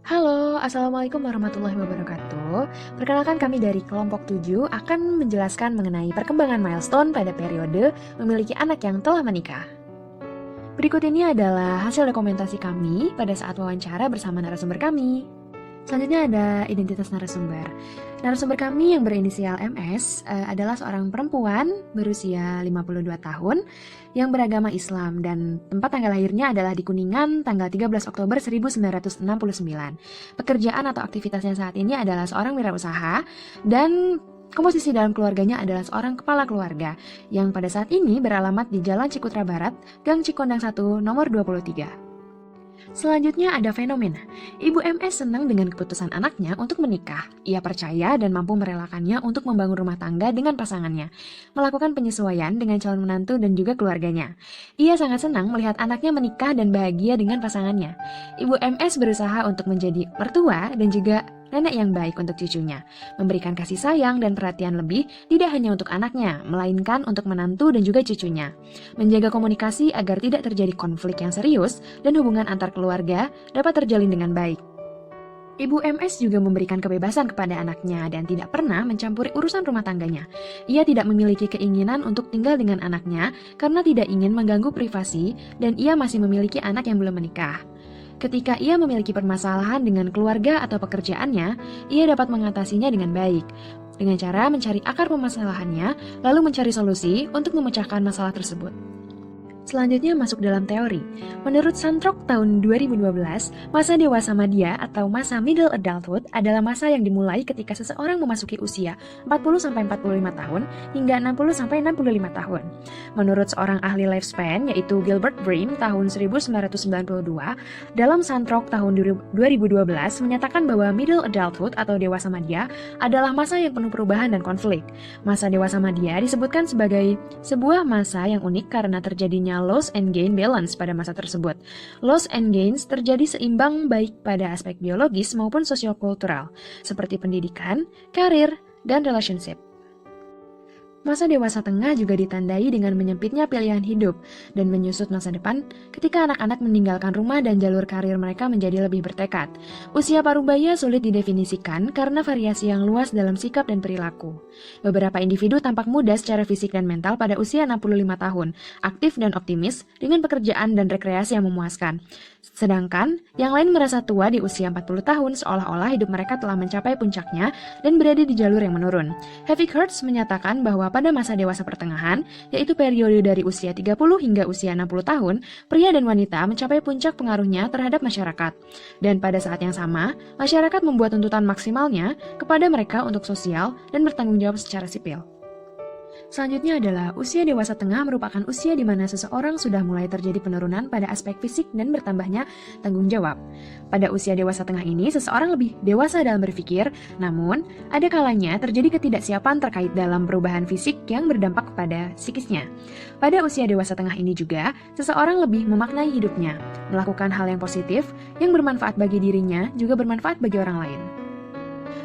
Halo, Assalamualaikum warahmatullahi wabarakatuh. Perkenalkan kami dari kelompok 7 akan menjelaskan mengenai perkembangan milestone pada periode memiliki anak yang telah menikah. Berikut ini adalah hasil dokumentasi kami pada saat wawancara bersama narasumber kami. Selanjutnya ada identitas narasumber. Narasumber kami yang berinisial MS adalah seorang perempuan berusia 52 tahun yang beragama Islam dan tempat tanggal lahirnya adalah di Kuningan tanggal 13 Oktober 1969. Pekerjaan atau aktivitasnya saat ini adalah seorang wirausaha dan komposisi dalam keluarganya adalah seorang kepala keluarga yang pada saat ini beralamat di Jalan Cikutra Barat, Gang Cikondang 1, nomor 23. Selanjutnya ada fenomena. Ibu MS senang dengan keputusan anaknya untuk menikah. Ia percaya dan mampu merelakannya untuk membangun rumah tangga dengan pasangannya, melakukan penyesuaian dengan calon menantu dan juga keluarganya. Ia sangat senang melihat anaknya menikah dan bahagia dengan pasangannya. Ibu MS berusaha untuk menjadi mertua dan juga nenek yang baik untuk cucunya, memberikan kasih sayang dan perhatian lebih tidak hanya untuk anaknya, melainkan untuk menantu dan juga cucunya. Menjaga komunikasi agar tidak terjadi konflik yang serius dan hubungan antar keluarga dapat terjalin dengan baik. Ibu MS juga memberikan kebebasan kepada anaknya dan tidak pernah mencampuri urusan rumah tangganya. Ia tidak memiliki keinginan untuk tinggal dengan anaknya karena tidak ingin mengganggu privasi dan ia masih memiliki anak yang belum menikah. Ketika ia memiliki permasalahan dengan keluarga atau pekerjaannya, ia dapat mengatasinya dengan baik, dengan cara mencari akar permasalahannya, lalu mencari solusi untuk memecahkan masalah tersebut. Selanjutnya masuk dalam teori. Menurut Santrok tahun 2012, masa dewasa madya atau masa middle adulthood adalah masa yang dimulai ketika seseorang memasuki usia 40-45 tahun hingga 60-65 tahun. Menurut seorang ahli lifespan yaitu Gilbert Bream tahun 1992, dalam Santrok tahun 2012 menyatakan bahwa middle adulthood atau dewasa madya adalah masa yang penuh perubahan dan konflik. Masa dewasa madya disebutkan sebagai sebuah masa yang unik karena terjadinya loss and gain balance pada masa tersebut. Loss and gains terjadi seimbang baik pada aspek biologis maupun sosiokultural, seperti pendidikan, karir, dan relationship. Masa dewasa tengah juga ditandai dengan menyempitnya pilihan hidup dan menyusut masa depan ketika anak-anak meninggalkan rumah dan jalur karir mereka menjadi lebih bertekad. Usia parubaya sulit didefinisikan karena variasi yang luas dalam sikap dan perilaku. Beberapa individu tampak muda secara fisik dan mental pada usia 65 tahun, aktif dan optimis dengan pekerjaan dan rekreasi yang memuaskan. Sedangkan yang lain merasa tua di usia 40 tahun seolah-olah hidup mereka telah mencapai puncaknya dan berada di jalur yang menurun. Havik Hertz menyatakan bahwa pada masa dewasa pertengahan, yaitu periode dari usia 30 hingga usia 60 tahun, pria dan wanita mencapai puncak pengaruhnya terhadap masyarakat. Dan pada saat yang sama, masyarakat membuat tuntutan maksimalnya kepada mereka untuk sosial dan bertanggung jawab secara sipil. Selanjutnya adalah usia dewasa tengah merupakan usia di mana seseorang sudah mulai terjadi penurunan pada aspek fisik dan bertambahnya tanggung jawab. Pada usia dewasa tengah ini, seseorang lebih dewasa dalam berpikir, namun ada kalanya terjadi ketidaksiapan terkait dalam perubahan fisik yang berdampak kepada psikisnya. Pada usia dewasa tengah ini juga, seseorang lebih memaknai hidupnya, melakukan hal yang positif, yang bermanfaat bagi dirinya, juga bermanfaat bagi orang lain.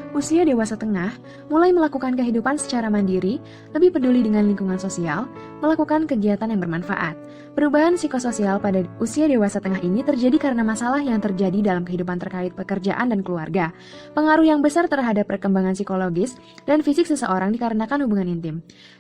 Usia dewasa tengah mulai melakukan kehidupan secara mandiri, lebih peduli dengan lingkungan sosial, melakukan kegiatan yang bermanfaat. Perubahan psikososial pada usia dewasa tengah ini terjadi karena masalah yang terjadi dalam kehidupan terkait pekerjaan dan keluarga. Pengaruh yang besar terhadap perkembangan psikologis dan fisik seseorang dikarenakan hubungan intim.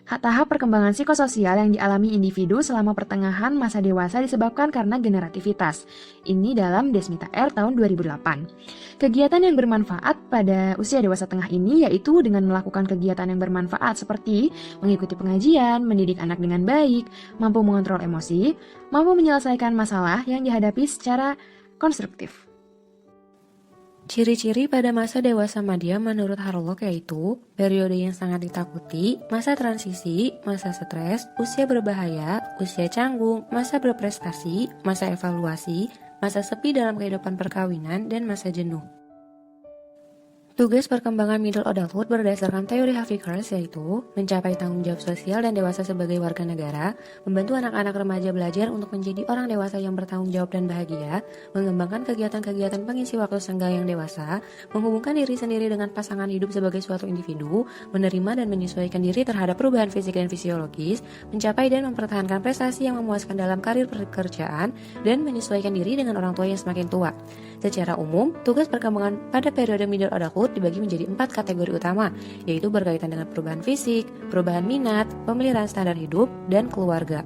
Tahap perkembangan psikososial yang dialami individu selama pertengahan masa dewasa disebabkan karena generativitas. Ini dalam Desmita R tahun 2008. Kegiatan yang bermanfaat pada usia dewasa tengah ini yaitu dengan melakukan kegiatan yang bermanfaat seperti mengikuti pengajian, mendidik anak dengan baik, mampu mengontrol emosi, mampu menyelesaikan masalah yang dihadapi secara konstruktif. Ciri-ciri pada masa dewasa madya menurut Harlock yaitu periode yang sangat ditakuti, masa transisi, masa stres, usia berbahaya, usia canggung, masa berprestasi, masa evaluasi, masa sepi dalam kehidupan perkawinan, dan masa jenuh. Tugas perkembangan middle adulthood berdasarkan teori Havikers yaitu mencapai tanggung jawab sosial dan dewasa sebagai warga negara, membantu anak-anak remaja belajar untuk menjadi orang dewasa yang bertanggung jawab dan bahagia, mengembangkan kegiatan-kegiatan pengisi waktu senggang yang dewasa, menghubungkan diri sendiri dengan pasangan hidup sebagai suatu individu, menerima dan menyesuaikan diri terhadap perubahan fisik dan fisiologis, mencapai dan mempertahankan prestasi yang memuaskan dalam karir pekerjaan, dan menyesuaikan diri dengan orang tua yang semakin tua. Secara umum, tugas perkembangan pada periode middle adulthood dibagi menjadi 4 kategori utama, yaitu berkaitan dengan perubahan fisik, perubahan minat, pemeliharaan standar hidup, dan keluarga.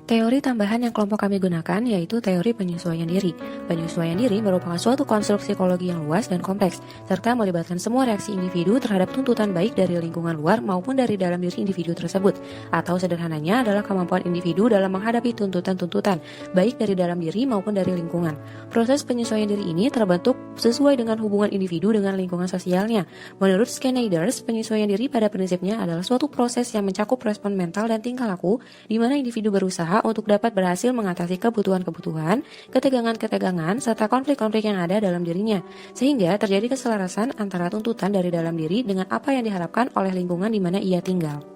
Teori tambahan yang kelompok kami gunakan yaitu teori penyesuaian diri. Penyesuaian diri merupakan suatu konstruk psikologi yang luas dan kompleks, serta melibatkan semua reaksi individu terhadap tuntutan baik dari lingkungan luar maupun dari dalam diri individu tersebut. Atau sederhananya adalah kemampuan individu dalam menghadapi tuntutan-tuntutan, baik dari dalam diri maupun dari lingkungan. Proses penyesuaian diri ini terbentuk sesuai dengan hubungan individu dengan lingkungan sosialnya. Menurut Schneider's, penyesuaian diri pada prinsipnya adalah suatu proses yang mencakup respon mental dan tingkah laku, di mana individu berusaha untuk dapat berhasil mengatasi kebutuhan-kebutuhan, ketegangan-ketegangan, serta konflik-konflik yang ada dalam dirinya, sehingga terjadi keselarasan antara tuntutan dari dalam diri dengan apa yang diharapkan oleh lingkungan di mana ia tinggal.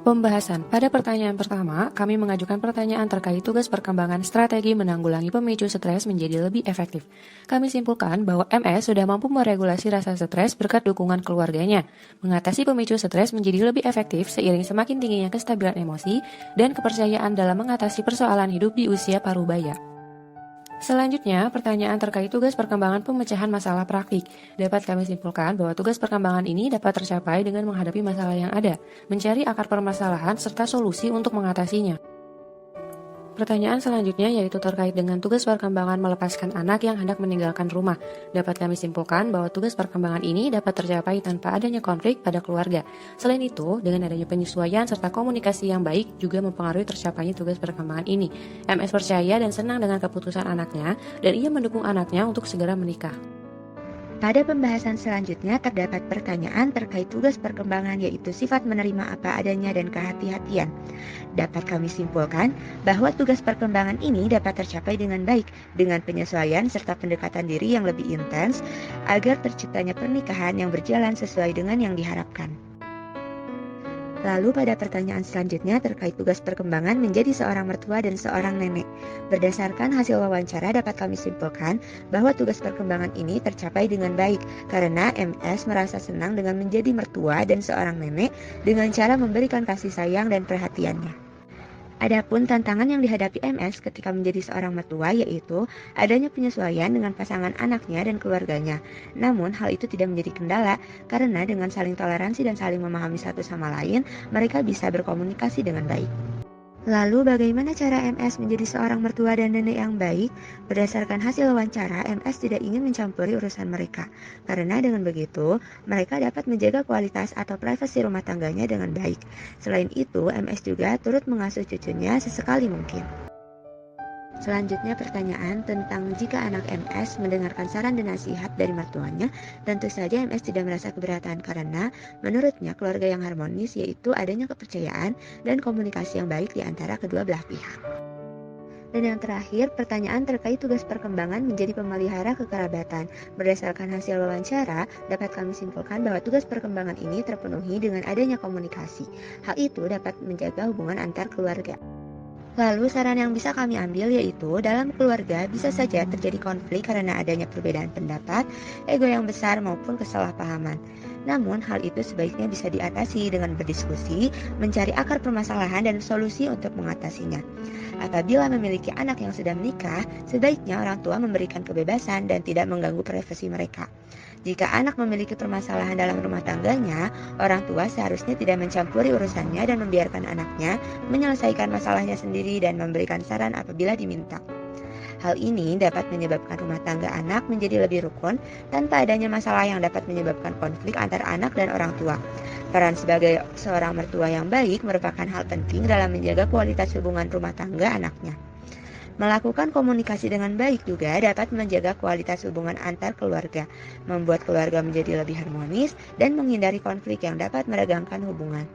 Pembahasan. Pada pertanyaan pertama, kami mengajukan pertanyaan terkait tugas perkembangan strategi menanggulangi pemicu stres menjadi lebih efektif. Kami simpulkan bahwa MS sudah mampu meregulasi rasa stres berkat dukungan keluarganya. Mengatasi pemicu stres menjadi lebih efektif seiring semakin tingginya kestabilan emosi dan kepercayaan dalam mengatasi persoalan hidup di usia parubaya. Selanjutnya, pertanyaan terkait tugas perkembangan pemecahan masalah praktik. Dapat kami simpulkan bahwa tugas perkembangan ini dapat tercapai dengan menghadapi masalah yang ada, mencari akar permasalahan serta solusi untuk mengatasinya. Pertanyaan selanjutnya yaitu terkait dengan tugas perkembangan melepaskan anak yang hendak meninggalkan rumah. Dapat kami simpulkan bahwa tugas perkembangan ini dapat tercapai tanpa adanya konflik pada keluarga. Selain itu, dengan adanya penyesuaian serta komunikasi yang baik juga mempengaruhi tercapainya tugas perkembangan ini. MS percaya dan senang dengan keputusan anaknya dan ia mendukung anaknya untuk segera menikah. Pada pembahasan selanjutnya terdapat pertanyaan terkait tugas perkembangan yaitu sifat menerima apa adanya dan kehati-hatian. Dapat kami simpulkan bahwa tugas perkembangan ini dapat tercapai dengan baik dengan penyesuaian serta pendekatan diri yang lebih intens agar terciptanya pernikahan yang berjalan sesuai dengan yang diharapkan. Lalu pada pertanyaan selanjutnya terkait tugas perkembangan menjadi seorang mertua dan seorang nenek. Berdasarkan hasil wawancara dapat kami simpulkan bahwa tugas perkembangan ini tercapai dengan baik karena MS merasa senang dengan menjadi mertua dan seorang nenek dengan cara memberikan kasih sayang dan perhatiannya. Adapun tantangan yang dihadapi MS ketika menjadi seorang mertua yaitu adanya penyesuaian dengan pasangan anaknya dan keluarganya. Namun hal itu tidak menjadi kendala karena dengan saling toleransi dan saling memahami satu sama lain, mereka bisa berkomunikasi dengan baik. Lalu bagaimana cara MS menjadi seorang mertua dan nenek yang baik? Berdasarkan hasil wawancara, MS tidak ingin mencampuri urusan mereka. Karena dengan begitu, mereka dapat menjaga kualitas atau privasi rumah tangganya dengan baik. Selain itu, MS juga turut mengasuh cucunya sesekali mungkin. Selanjutnya pertanyaan tentang jika anak MS mendengarkan saran dan nasihat dari mertuanya, tentu saja MS tidak merasa keberatan karena menurutnya keluarga yang harmonis yaitu adanya kepercayaan dan komunikasi yang baik di antara kedua belah pihak. Dan yang terakhir, pertanyaan terkait tugas perkembangan menjadi pemelihara kekerabatan. Berdasarkan hasil wawancara, dapat kami simpulkan bahwa tugas perkembangan ini terpenuhi dengan adanya komunikasi. Hal itu dapat menjaga hubungan antar keluarga. Lalu saran yang bisa kami ambil yaitu dalam keluarga bisa saja terjadi konflik karena adanya perbedaan pendapat, ego yang besar maupun kesalahpahaman. Namun hal itu sebaiknya bisa diatasi dengan berdiskusi, mencari akar permasalahan dan solusi untuk mengatasinya. Apabila memiliki anak yang sudah menikah, sebaiknya orang tua memberikan kebebasan dan tidak mengganggu privasi mereka. Jika anak memiliki permasalahan dalam rumah tangganya, orang tua seharusnya tidak mencampuri urusannya dan membiarkan anaknya menyelesaikan masalahnya sendiri dan memberikan saran apabila diminta. Hal ini dapat menyebabkan rumah tangga anak menjadi lebih rukun tanpa adanya masalah yang dapat menyebabkan konflik antar anak dan orang tua. Peran sebagai seorang mertua yang baik merupakan hal penting dalam menjaga kualitas hubungan rumah tangga anaknya. Melakukan komunikasi dengan baik juga dapat menjaga kualitas hubungan antar keluarga, membuat keluarga menjadi lebih harmonis dan menghindari konflik yang dapat meregangkan hubungan.